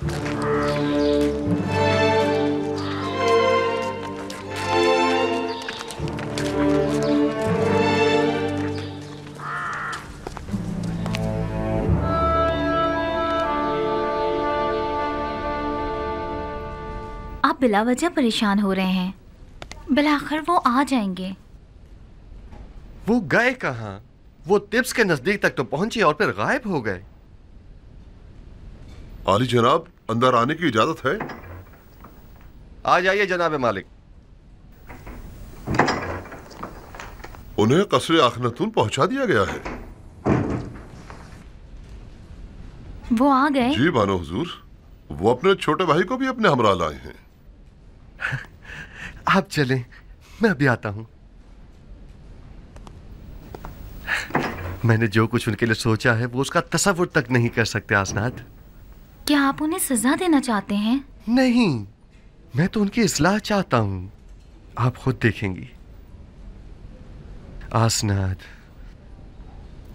आप बिला वजह परेशान हो रहे हैं। बिलाखिर वो आ जाएंगे। वो गए कहाँ? वो तिब्स के नजदीक तक तो पहुंचे और फिर गायब हो गए। आली जनाब, अंदर आने की इजाजत है? आ जाइए जनाब मालिक। उन्हें कसरे आखनतून पहुंचा दिया गया है। वो आ गए? जी बानो हुजूर, वो अपने छोटे भाई को भी अपने हमरा लाए हैं। आप चलें, मैं अभी आता हूं। मैंने जो कुछ उनके लिए सोचा है वो उसका तसव्वुर तक नहीं कर सकते आसनाद। क्या आप उन्हें सजा देना चाहते हैं? नहीं, मैं तो उनकी इस्लाह चाहता हूं। आप खुद देखेंगी। आसनाद,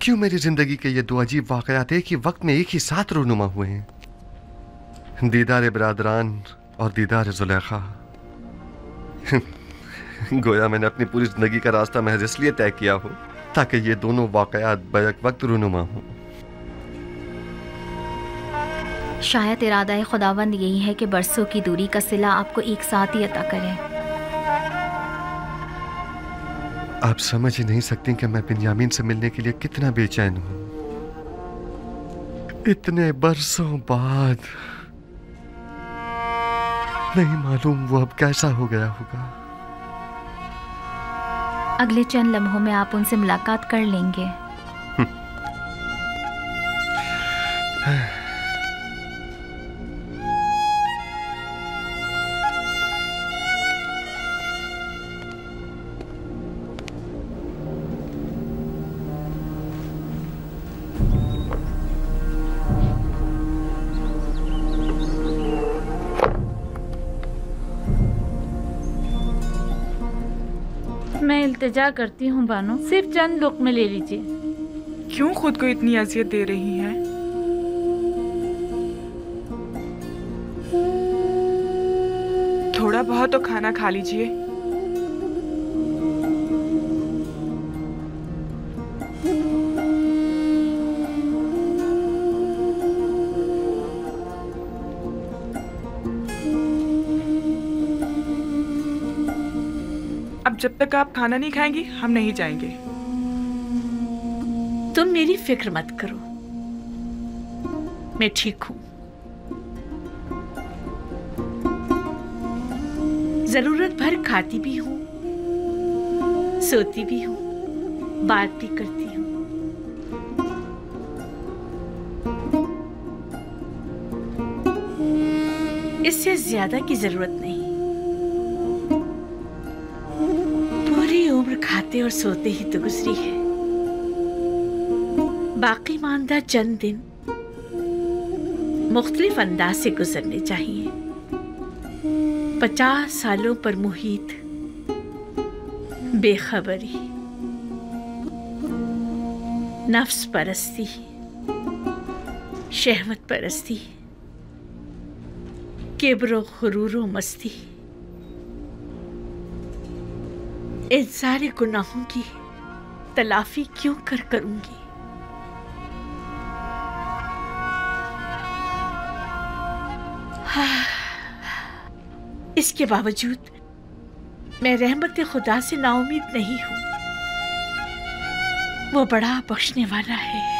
क्यों मेरी जिंदगी के ये दो अजीब वाकयात एक ही वक्त में एक ही साथ रूनुमा हुए हैं? दीदार बिरादरान और दीदार जुलेखा। गोया मैंने अपनी पूरी जिंदगी का रास्ता महज इसलिए तय किया हो ताकि ये दोनों वाकयात बैक वक्त रूनुमा हों। शायद इरादा खुदावंद यही है कि बरसों की दूरी का सिला आपको एक साथ ही अता करें। आप समझ ही नहीं सकती कि मैं बिन्यामीन से मिलने के लिए कितना बेचैन हूं। इतने बरसों बाद। नहीं मालूम वो अब कैसा हो गया होगा। अगले चंद लम्हों में आप उनसे मुलाकात कर लेंगे। मैं इल्तिजा करती हूँ बानो, सिर्फ चंद लुक़्मे ले लीजिए। क्यों खुद को इतनी अजियत दे रही हैं? थोड़ा बहुत तो खाना खा लीजिए। जब तक आप खाना नहीं खाएंगी हम नहीं जाएंगे। तुम मेरी फिक्र मत करो, मैं ठीक हूं। जरूरत भर खाती भी हूं, सोती भी हूं, बात भी करती हूं। इससे ज्यादा की जरूरत नहीं। उम्र खाते और सोते ही तो गुजरी है। बाकी मानदा चंद दिन मुख्तलिफ अंदाज से गुजरने चाहिए। 50 सालों पर मुहीत बेखबरी, नफ्स परस्ती, शहवत परस्ती, किब्र गुरूर मस्ती, इन सारे गुनाहों की तलाफी क्यों करूंगी? इसके बावजूद मैं रहमत खुदा से नाउमीद नहीं हूं। वो बड़ा बख्शने वाला है।